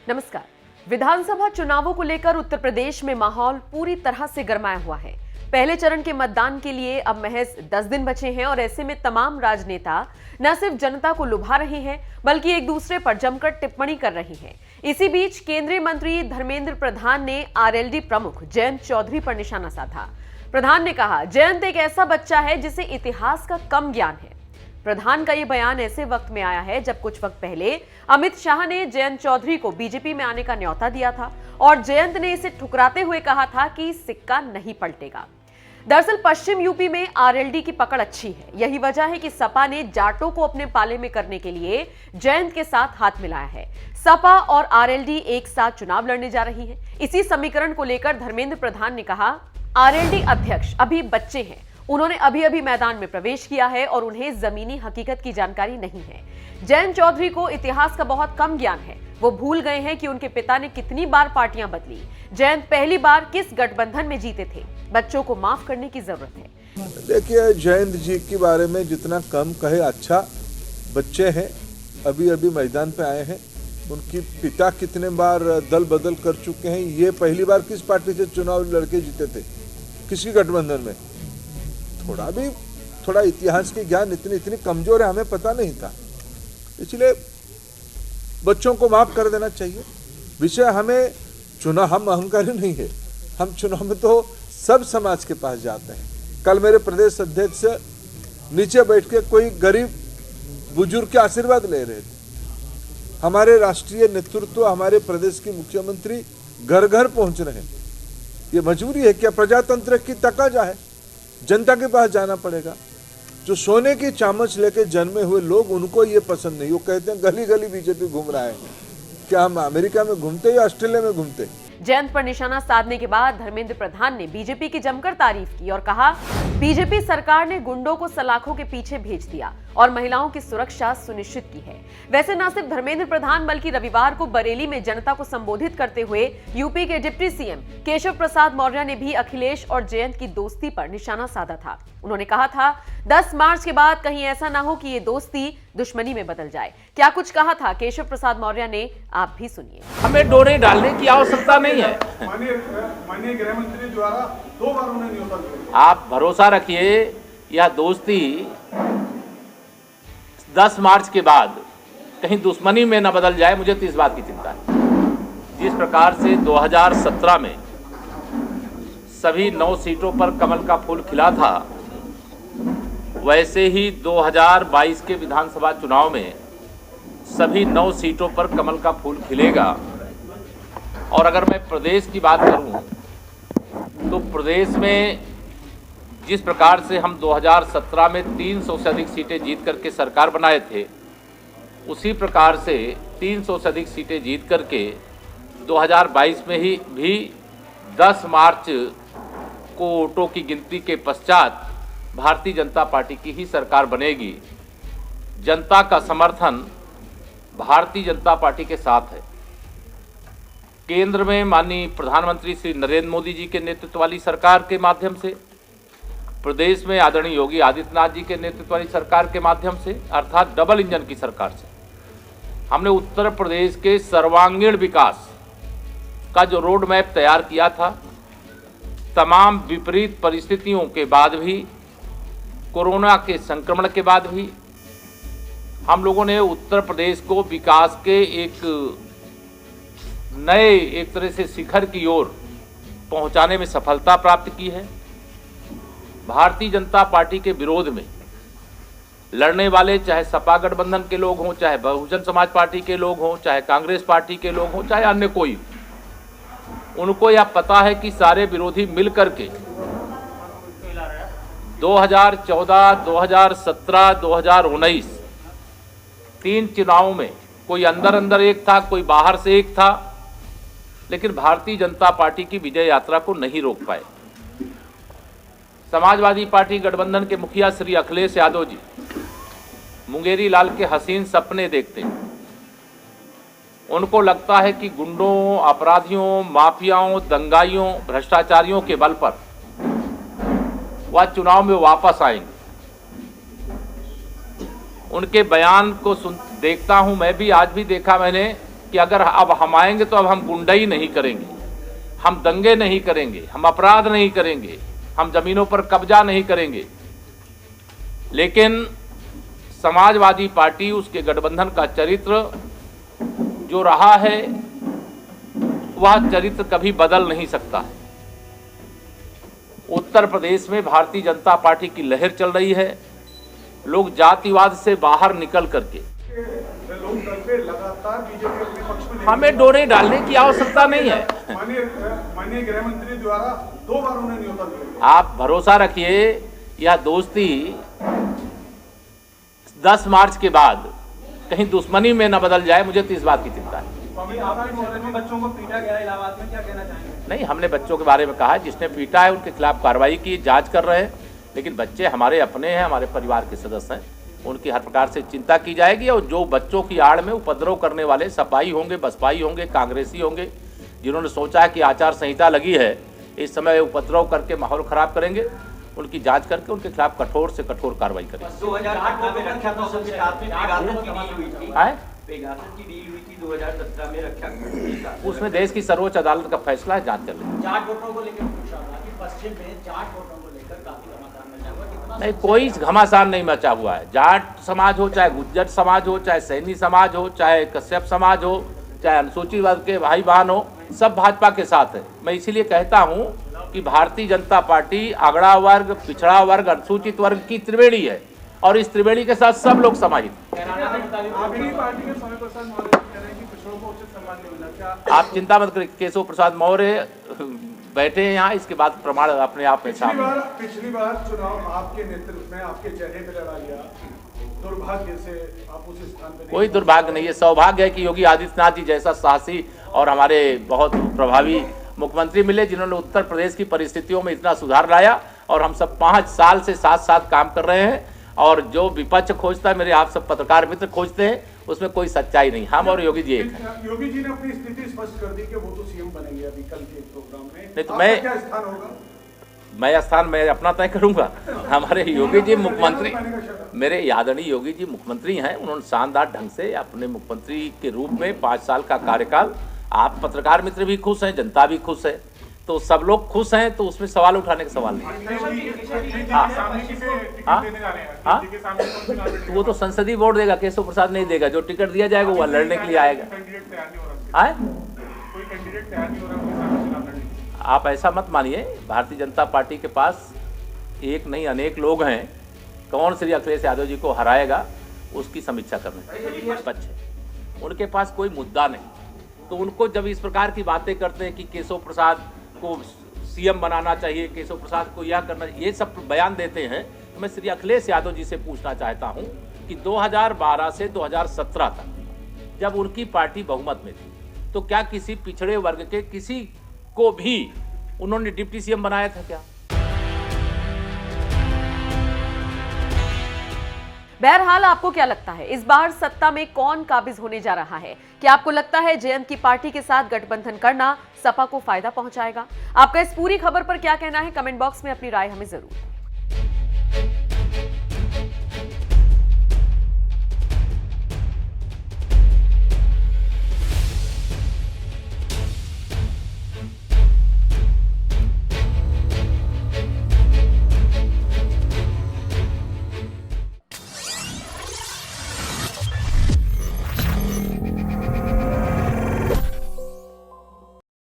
नमस्कार। विधानसभा चुनावों को लेकर उत्तर प्रदेश में माहौल पूरी तरह से गरमाया हुआ है। पहले चरण के मतदान के लिए अब महज 10 दिन बचे हैं और ऐसे में तमाम राजनेता न सिर्फ जनता को लुभा रहे हैं बल्कि एक दूसरे पर जमकर टिप्पणी कर रहे हैं। इसी बीच केंद्रीय मंत्री धर्मेंद्र प्रधान ने आरएलडी प्रमुख जयंत चौधरी पर निशाना साधा। प्रधान ने कहा, जयंत एक ऐसा बच्चा है जिसे इतिहास का कम ज्ञान है। प्रधान का यह बयान ऐसे वक्त में आया है जब कुछ वक्त पहले अमित शाह ने जयंत चौधरी को बीजेपी में आने का न्योता दिया था और जयंत ने इसे ठुकराते हुए कहा था कि सिक्का नहीं पलटेगा। दरअसल पश्चिम यूपी में आरएलडी की पकड़ अच्छी है। यही वजह है कि सपा ने जाटों को अपने पाले में करने के लिए जयंत के साथ हाथ मिलाया है। सपा और आरएलडी एक साथ चुनाव लड़ने जा रही है। इसी समीकरण को लेकर धर्मेंद्र प्रधान ने कहा, आरएलडी अध्यक्ष अभी बच्चे हैं, उन्होंने अभी मैदान में प्रवेश किया है और उन्हें जमीनी हकीकत की जानकारी नहीं है। जयंत चौधरी को इतिहास का बहुत कम ज्ञान है। वो भूल गए हैं कि उनके पिता ने कितनी बार पार्टियां बदली। जयंत पहली बार किस गठबंधन में जीते थे। बच्चों को माफ करने की जरूरत है। देखिए, जयंत जी के बारे में जितना कम कहे अच्छा। बच्चे हैं, अभी मैदान पे आए हैं। उनकी पिता कितने बार दल बदल कर चुके हैं। ये पहली बार किस पार्टी से चुनाव लड़के जीते थे, किसी गठबंधन में। थोड़ा इतिहास के ज्ञान इतनी कमजोर है, हमें पता नहीं था। इसलिए बच्चों को माफ कर देना चाहिए। विषय हमें चुनाव, हम अहंकारी नहीं है। हम चुनाव में तो सब समाज के पास जाते हैं। कल मेरे प्रदेश अध्यक्ष नीचे बैठ के कोई गरीब बुजुर्ग के आशीर्वाद ले रहे थे। हमारे राष्ट्रीय नेतृत्व, हमारे प्रदेश के मुख्यमंत्री घर घर पहुंच रहे हैं। ये मजबूरी है क्या? प्रजातंत्र की तकाजा है, जनता के पास जाना पड़ेगा। जो सोने की चामच लेके जन्मे हुए लोग, उनको ये पसंद नहीं। वो कहते हैं गली गली बीजेपी घूम रहा है। क्या हम अमेरिका में घूमते या ऑस्ट्रेलिया में घूमते? जयंत पर निशाना साधने के बाद धर्मेंद्र प्रधान ने बीजेपी की जमकर तारीफ की और कहा, बीजेपी सरकार ने गुंडों को सलाखों के पीछे भेज दिया और महिलाओं की सुरक्षा सुनिश्चित की है। वैसे न सिर्फ धर्मेंद्र प्रधान बल्कि रविवार को बरेली में जनता को संबोधित करते हुए यूपी के डिप्टी सीएम केशव प्रसाद मौर्य ने भी अखिलेश और जयंत की दोस्ती पर निशाना साधा था। उन्होंने कहा था, 10 मार्च के बाद कहीं ऐसा ना हो कि ये दोस्ती दुश्मनी में बदल जाए। क्या कुछ कहा था केशव प्रसाद मौर्य ने, आप भी सुनिए। हमें डोरे डालने की आवश्यकता नहीं है। माननीय गृह मंत्री द्वारा 2 बार उन्हें न्योता दिया। आप भरोसा रखिए, यह दोस्ती 10 मार्च के बाद कहीं दुश्मनी में न बदल जाए, मुझे तो इस बात की चिंता है। जिस प्रकार से 2017 में सभी 9 सीटों पर कमल का फूल खिला था, वैसे ही 2022 के विधानसभा चुनाव में सभी 9 सीटों पर कमल का फूल खिलेगा। और अगर मैं प्रदेश की बात करूं तो प्रदेश में जिस प्रकार से हम 2017 में 300 से अधिक सीटें जीत करके सरकार बनाए थे, उसी प्रकार से 300 से अधिक सीटें जीत करके 2022 में ही भी 10 मार्च को वोटों की गिनती के पश्चात भारतीय जनता पार्टी की ही सरकार बनेगी। जनता का समर्थन भारतीय जनता पार्टी के साथ है। केंद्र में माननीय प्रधानमंत्री श्री नरेंद्र मोदी जी के नेतृत्व वाली सरकार के माध्यम से, प्रदेश में आदरणीय योगी आदित्यनाथ जी के नेतृत्व वाली सरकार के माध्यम से, अर्थात डबल इंजन की सरकार से, हमने उत्तर प्रदेश के सर्वांगीण विकास का जो रोड मैप तैयार किया था, तमाम विपरीत परिस्थितियों के बाद भी, कोरोना के संक्रमण के बाद भी, हम लोगों ने उत्तर प्रदेश को विकास के एक नए एक तरह से शिखर की ओर पहुंचाने में सफलता प्राप्त की है। भारतीय जनता पार्टी के विरोध में लड़ने वाले, चाहे सपा गठबंधन के लोग हों, चाहे बहुजन समाज पार्टी के लोग हों, चाहे कांग्रेस पार्टी के लोग हों, चाहे अन्य कोई, उनको यह पता है कि सारे विरोधी मिलकर के 2014, 2017, 2019 3 चुनावों में कोई अंदर एक था, कोई बाहर से एक था, लेकिन भारतीय जनता पार्टी की विजय यात्रा को नहीं रोक पाए। समाजवादी पार्टी गठबंधन के मुखिया श्री अखिलेश यादव जी मुंगेरी लाल के हसीन सपने देखते हैं। उनको लगता है कि गुंडों, अपराधियों, माफियाओं, दंगाइयों, भ्रष्टाचारियों के बल पर वह चुनाव में वापस आएंगे। उनके बयान को देखता हूं, मैं भी आज भी देखा मैंने कि अगर अब हम आएंगे तो अब हम गुंडाई नहीं करेंगे, हम दंगे नहीं करेंगे, हम अपराध नहीं करेंगे, हम जमीनों पर कब्जा नहीं करेंगे। लेकिन समाजवादी पार्टी, उसके गठबंधन का चरित्र जो रहा है वह चरित्र कभी बदल नहीं सकता है। उत्तर प्रदेश में भारतीय जनता पार्टी की लहर चल रही है। लोग जातिवाद से बाहर निकल करके लोकदल पे लगातार बीजेपी अपने पक्ष में हमें डोरे डालने की आवश्यकता नहीं है। माननीय गृह मंत्री द्वारा 2 बार उन्हें न्योता दिया। आप भरोसा रखिए, यह दोस्ती 10 मार्च के बाद कहीं दुश्मनी में न बदल जाए, मुझे तो इस बात की चिंता है। बच्चों को पीटा गया इलाहाबाद में, क्या कहना चाहेंगे? नहीं, हमने बच्चों के बारे में कहा, जिसने पीटा है उनके खिलाफ कार्रवाई की, जांच कर रहे हैं। लेकिन बच्चे हमारे अपने हैं, हमारे परिवार के सदस्य हैं, उनकी हर प्रकार से चिंता की जाएगी। और जो बच्चों की आड़ में उपद्रव करने वाले सपाई होंगे, बसपाई होंगे, कांग्रेसी होंगे, जिन्होंने सोचा है कि आचार संहिता लगी है, इस समय उपद्रव करके माहौल खराब करेंगे, उनकी जांच करके उनके खिलाफ कठोर से कठोर कार्रवाई करेंगे। 2018 में रक्षा कौशल के साथ में पेगासस की डील हुई थी। पेगासस की डील हुई थी 2017 में रक्षा कौशल के साथ। उसमें देश की सर्वोच्च अदालत का फैसला है, जांच कर लेंगे। जाट वोटरों को लेकर पूछा हुआ कि पश्चिम में जाट वोटरों को लेकर काफी घमासान मचा हुआ, कितना नहीं, कोई घमासान नहीं मचा हुआ है। जाट समाज हो, चाहे गुज्जर समाज हो, चाहे सैनी समाज हो, चाहे कश्यप समाज हो, चाहे अनुसूचित वर्ग के भाई बहन हो, सब भाजपा के साथ है। मैं इसीलिए कहता हूं कि भारतीय जनता पार्टी अगड़ा वर्ग, पिछड़ा वर्ग, अनुसूचित वर्ग की त्रिवेणी है, और इस त्रिवेणी के साथ सब लोग समाहित। आपकी पार्टी के समय प्रसाद मौर्य कह रहे हैं कि पिछड़ों को उचित सम्मान नहीं मिला, क्या आप चिंता मत करिए, केशव प्रसाद मौर्य बैठे हैं यहाँ, इसके बाद प्रमाण अपने आप में सामने। पिछली बार चुनाव आपके नेतृत्व में आपके चेहरे पे लड़ा गया, दुर्भाग्य से आप उस स्थान पे कोई दुर्भाग्य नहीं है, सौभाग्य है कि योगी आदित्यनाथ जी जैसा साहसी और हमारे बहुत प्रभावी मुख्यमंत्री मिले, जिन्होंने उत्तर प्रदेश की परिस्थितियों में इतना सुधार लाया। और हम सब 5 साल से साथ साथ काम कर रहे हैं, और जो विपक्ष खोजता है, मेरे आप सब पत्रकार मित्र खोजते हैं, उसमें कोई सच्चाई नहीं। हम और योगी जी एक हैं। योगी जी ने अपनी स्थिति स्पष्ट कर दी कि वो तो सीएम बनेंगे अभी कल के प्रोग्राम में। नहीं तो आपका क्या स्थान होगा? मैं स्थान मैं अपना तय करूंगा। हमारे योगी जी मुख्यमंत्री, मेरे आदरणीय योगी जी मुख्यमंत्री हैं, उन्होंने शानदार ढंग से अपने मुख्यमंत्री के रूप में 5 साल का कार्यकाल, आप पत्रकार मित्र भी खुश हैं, जनता भी खुश है, तो सब लोग खुश हैं, तो उसमें सवाल उठाने का सवाल नहीं। तो वो तो संसदीय बोर्ड देगा, केशव प्रसाद नहीं देगा। जो टिकट दिया जाएगा वो लड़ने के लिए आएगा। आप ऐसा मत मानिए, भारतीय जनता पार्टी के पास एक नहीं अनेक लोग हैं। कौन श्री अखिलेश यादव जी को हराएगा उसकी समीक्षा करने बच्चे, उनके पास कोई मुद्दा नहीं। तो उनको जब इस प्रकार की बातें करते हैं कि केशव प्रसाद को सीएम बनाना चाहिए, केशव प्रसाद को यह करना, ये सब बयान देते हैं, तो मैं श्री अखिलेश यादव जी से पूछना चाहता हूं कि 2012 से 2017 तक जब उनकी पार्टी बहुमत में थी, तो क्या किसी पिछड़े वर्ग के किसी को भी उन्होंने डिप्टी सीएम बनाया था क्या? बहरहाल आपको क्या लगता है, इस बार सत्ता में कौन काबिज होने जा रहा है? क्या आपको लगता है जयंत की पार्टी के साथ गठबंधन करना सपा को फायदा पहुंचाएगा? आपका इस पूरी खबर पर क्या कहना है? कमेंट बॉक्स में अपनी राय हमें जरूर